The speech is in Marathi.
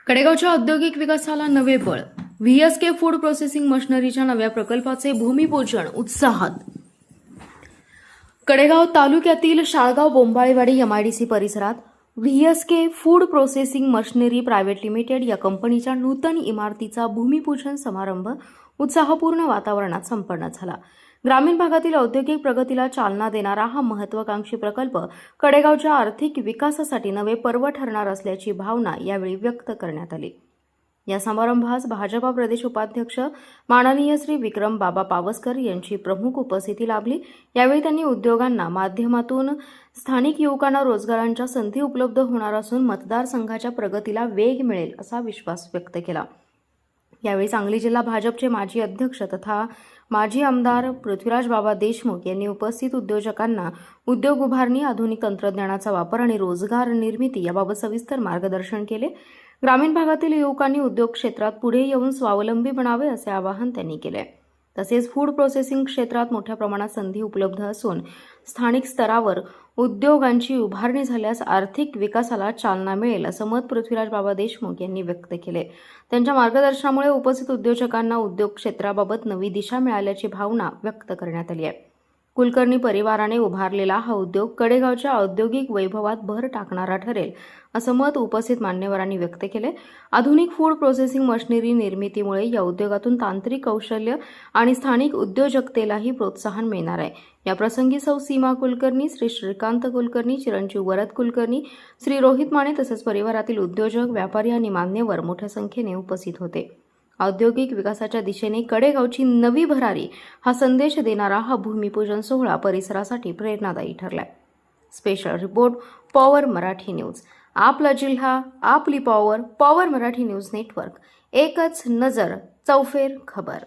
कडेगावच्या औद्योगिक विकासाला नवे बळ. व्हीएसके फूड प्रोसेसिंग मशिनरीच्या नव्या प्रकल्पाचे भूमिपूजन उत्साहात. कडेगाव तालुक्यातील शाळगाव बोंबाळेवाडी एमआयडीसी परिसरात VSK food processing machinery private limited या कंपनीच्या नूतन इमारतीचा भूमिपूजन समारंभ उत्साहपूर्ण वातावरणात संपन्न झाला. ग्रामीण भागातील औद्योगिक प्रगतीला चालना देणारा हा महत्त्वाकांक्षी प्रकल्प कडेगावच्या आर्थिक विकासासाठी नवे पर्व ठरणार असल्याची भावना यावेळी व्यक्त करण्यात आली. या समारंभास भाजपा प्रदेश उपाध्यक्ष माननीय श्री विक्रम बाबा पावसकर यांची प्रमुख उपस्थिती लाभली. यावेळी त्यांनी उद्योगांना माध्यमातून स्थानिक युवकांना रोजगारांच्या संधी उपलब्ध होणार असून मतदारसंघाच्या प्रगतीला वेग मिळेल असा विश्वास व्यक्त केला. यावेळी सांगली जिल्हा भाजपचे माजी अध्यक्ष तथा माजी आमदार पृथ्वीराज बाबा देशमुख यांनी उपस्थित उद्योजकांना उद्योग उभारणी, आधुनिक तंत्रज्ञानाचा वापर आणि रोजगार निर्मिती याबाबत सविस्तर मार्गदर्शन केले. ग्रामीण भागातील युवकांनी उद्योग क्षेत्रात पुढे येऊन स्वावलंबी बनावे असे आवाहन त्यांनी केले. तसेच फूड प्रोसेसिंग क्षेत्रात मोठ्या प्रमाणात संधी उपलब्ध असून स्थानिक स्तरावर उद्योगांची उभारणी झाल्यास आर्थिक विकासाला चालना मिळेल असं मत पृथ्वीराज बाबा देशमुख यांनी व्यक्त केले. त्यांच्या मार्गदर्शनामुळे उपस्थित उद्योजकांना उद्योग क्षेत्राबाबत नवी दिशा मिळाल्याची भावना व्यक्त करण्यात आली आहे. कुलकर्णी परिवाराने उभारलेला हा उद्योग कडेगावच्या औद्योगिक वैभवात भर टाकणारा ठरेल असं मत उपस्थित मान्यवरांनी व्यक्त केले. आधुनिक फूड प्रोसेसिंग मशिनरी निर्मितीमुळे या उद्योगातून तांत्रिक कौशल्य आणि स्थानिक उद्योजकतेलाही प्रोत्साहन मिळणार आहे. या प्रसंगी सौ सीमा कुलकर्णी, श्री श्रीकांत कुलकर्णी, चिरंजीव वरद कुलकर्णी, श्री रोहित माने तसेच परिवारातील उद्योजक, व्यापारी आणि मान्यवर मोठ्या संख्येने उपस्थित होते. औद्योगिक विकासाच्या दिशेने कडेगावची नवी भरारी हा संदेश देणारा हा भूमिपूजन सोहळा परिसरासाठी प्रेरणादायी ठरलाय. Special report Power Marathi News. आपला जिल्हा, आपली power. Power Marathi News Network. एकच नजर, चौफेर खबर.